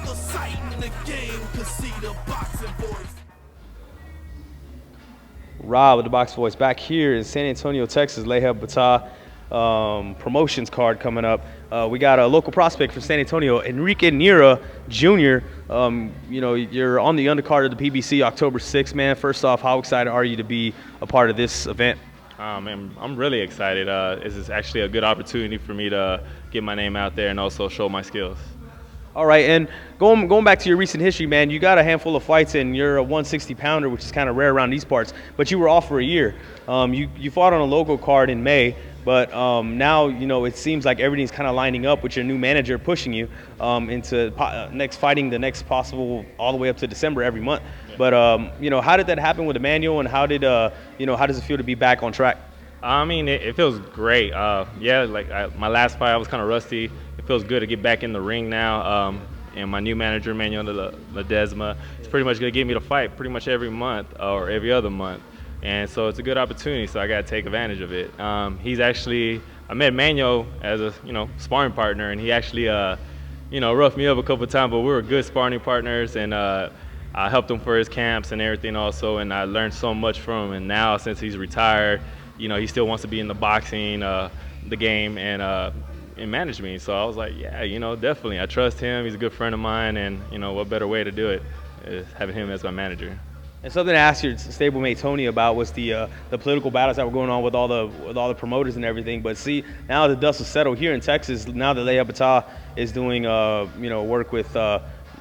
the sight in the game, cause see the boxing voice. Rob with the Box Voice back here in San Antonio, Texas. Leha Bata promotions card coming up. We got a local prospect from San Antonio, Enrique Neira Jr. You know, you're on the undercard of the PBC October 6th, man. First off, how excited are you to be a part of this event? Man, I'm really excited. This is actually a good opportunity for me to get my name out there and also show my skills. All right, and going back to your recent history, man, you got a handful of fights, and you're a 160-pounder, which is kind of rare around these parts, but you were off for a year. You fought on a local card in May, but now, you know, it seems like everything's kind of lining up with your new manager pushing you into fighting the next possible all the way up to December every month. Yeah. But, you know, how did that happen with Emmanuel, and how did, you know, how does it feel to be back on track? I mean, it feels great. Yeah, like my last fight, I was kind of rusty. It feels good to get back in the ring now. And my new manager, Manuel Ledesma, is pretty much going to give me the fight pretty much every month or every other month. And so it's a good opportunity, so I got to take advantage of it. He's actually, I met Manuel as a, you know, sparring partner, and he actually, you know, roughed me up a couple of times, but we were good sparring partners, and I helped him for his camps and everything also, and I learned so much from him. And now, since he's retired, you know, he still wants to be in the boxing, the game, and manage me. So I was like, yeah, you know, definitely. I trust him. He's a good friend of mine, and, you know, what better way to do it is having him as my manager. And something to ask your stablemate Tony about was the political battles that were going on with all the promoters and everything. But see, now the dust is settled here in Texas. Now that Leha Bata is doing you know, work with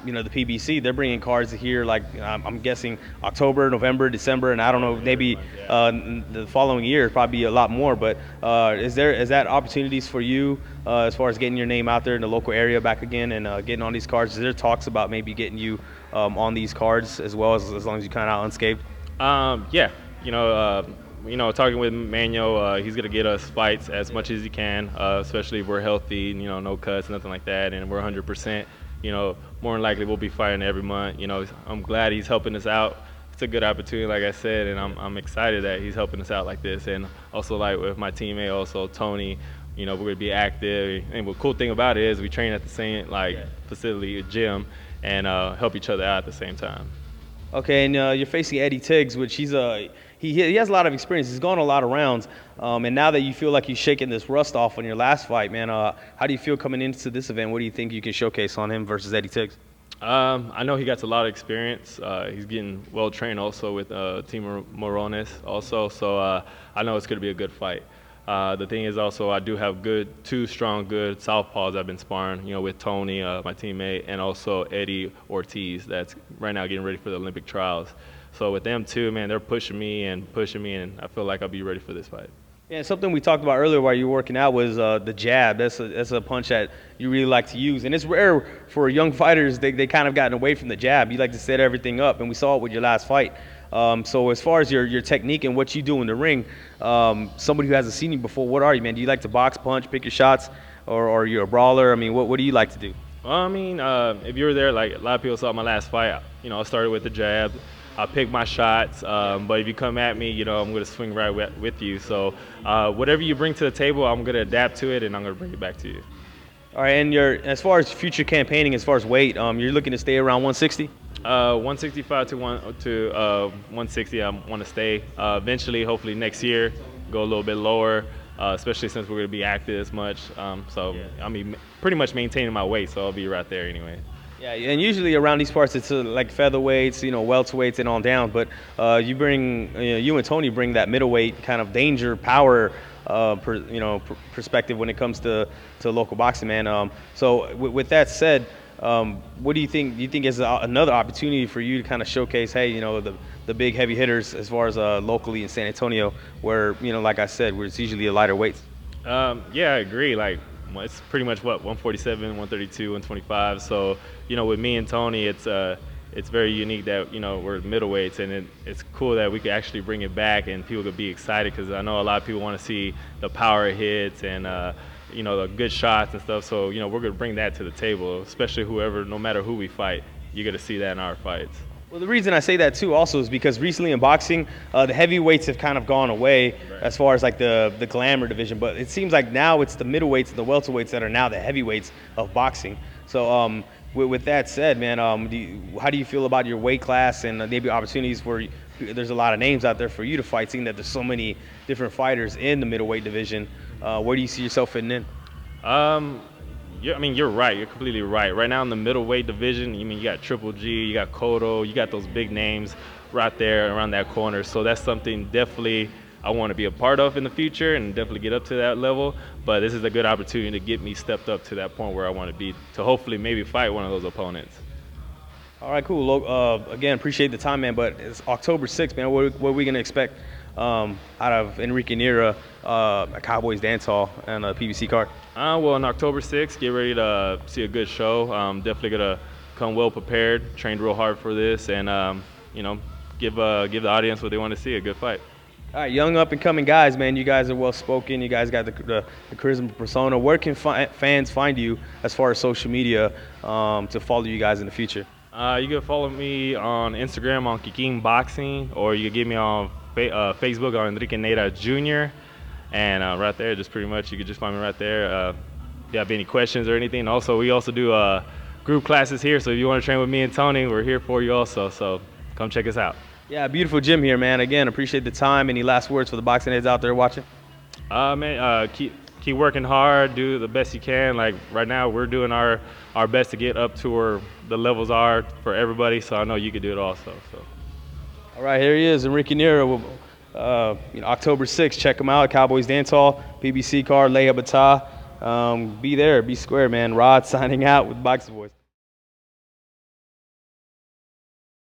you know, the PBC, they're bringing cards here, like I'm guessing October, November, December, and I don't know, maybe the following year probably a lot more. But is that opportunities for you as far as getting your name out there in the local area back again and getting on these cards? Is there talks about maybe getting you on these cards as well, as long as you kind of out unscathed? Yeah, you know, talking with Manuel, he's gonna get us fights as much as he can, especially if we're healthy, you know, no cuts, nothing like that, and we're 100%. You know, more than likely we'll be fighting every month. You know, I'm glad he's helping us out. It's a good opportunity, like I said, and I'm excited that he's helping us out like this. And also, like with my teammate, also Tony, you know, we're gonna be active. And the cool thing about it is we train at the same facility, gym, and help each other out at the same time. Okay, and you're facing Eddie Tiggs, which he has a lot of experience. He's gone a lot of rounds, and now that you feel like you've shaken this rust off on your last fight, man, how do you feel coming into this event? What do you think you can showcase on him versus Eddie Tiggs? I know he got a lot of experience. He's getting well trained also with Team Morones also, so I know it's going to be a good fight. The thing is also I do have two strong, good southpaws I've been sparring, you know, with Tony, my teammate, and also Eddie Ortiz that's right now getting ready for the Olympic trials. So with them two, man, they're pushing me, and I feel like I'll be ready for this fight. Yeah, something we talked about earlier while you were working out was the jab. That's a punch that you really like to use, and it's rare for young fighters. They kind of gotten away from the jab. You like to set everything up, and we saw it with your last fight. So as far as your technique and what you do in the ring, somebody who hasn't seen you before, what are you, man? Do you like to box, punch, pick your shots, or you're a brawler? I mean, what do you like to do? Well, I mean, if you were there, like a lot of people saw my last fight, you know, I started with the jab. I pick my shots, but if you come at me, you know, I'm going to swing right with you. So whatever you bring to the table, I'm going to adapt to it, and I'm going to bring it back to you. All right, and as far as future campaigning, as far as weight, you're looking to stay around 160? 165 to 160, I want to stay. Eventually, hopefully next year, go a little bit lower, especially since we're going to be active as much. So I mean, pretty much maintaining my weight, so I'll be right there anyway. Yeah, and usually around these parts it's like featherweights, you know, welterweights and on down. But you and Tony bring that middleweight kind of danger, power, perspective when it comes to local boxing, man. So with that said, what do you think? Do you think is another opportunity for you to kind of showcase, hey, you know, the big heavy hitters as far as locally in San Antonio, where, you know, like I said, where it's usually a lighter weights? Yeah, I agree. Like, it's pretty much what, 147, 132, 125. So, you know, with me and Tony, it's very unique that, you know, we're middleweights, and it's cool that we could actually bring it back and people could be excited, because I know a lot of people want to see the power hits and you know, the good shots and stuff. So, you know, we're going to bring that to the table, especially no matter who we fight, you're going to see that in our fights. Well, the reason I say that too also is because recently in boxing, the heavyweights have kind of gone away as far as like the glamour division. But it seems like now it's the middleweights and the welterweights that are now the heavyweights of boxing. So with that said, man, how do you feel about your weight class and maybe opportunities for? There's a lot of names out there for you to fight, seeing that there's so many different fighters in the middleweight division. Where do you see yourself fitting in? I mean, you're right. You're completely right. Right now in the middleweight division, you got Triple G, you got Cotto, you got those big names right there around that corner. So that's something definitely I want to be a part of in the future and definitely get up to that level. But this is a good opportunity to get me stepped up to that point where I want to be, to hopefully maybe fight one of those opponents. All right, cool. Again, appreciate the time, man. But it's October 6th, man. What are we going to expect out of Enrique Neira, a Cowboys dance hall, and a PBC card? Well, on October 6th, get ready to see a good show. Definitely going to come well prepared, trained real hard for this, and, give the audience what they want to see, a good fight. All right, young up-and-coming guys, man. You guys are well-spoken. You guys got the charisma persona. Where can fans find you as far as social media to follow you guys in the future? You can follow me on Instagram on Kiking Boxing, or you can get me on Facebook on Enrique Neira Jr. And right there, just pretty much, you can just find me right there. If you have any questions or anything. Also, we also do group classes here, so if you want to train with me and Tony, we're here for you also. So come check us out. Yeah, beautiful gym here, man. Again, appreciate the time. Any last words for the boxing heads out there watching? Man, keep working hard, do the best you can. Like right now, we're doing our best to get up to where the levels are for everybody. So I know you can do it also. So. All right, here he is, Enrique Neira. October 6th, check him out. Cowboys Dance Hall, PBC card, Leia Bata. Be there, be square, man. Rod signing out with Boxing Voice.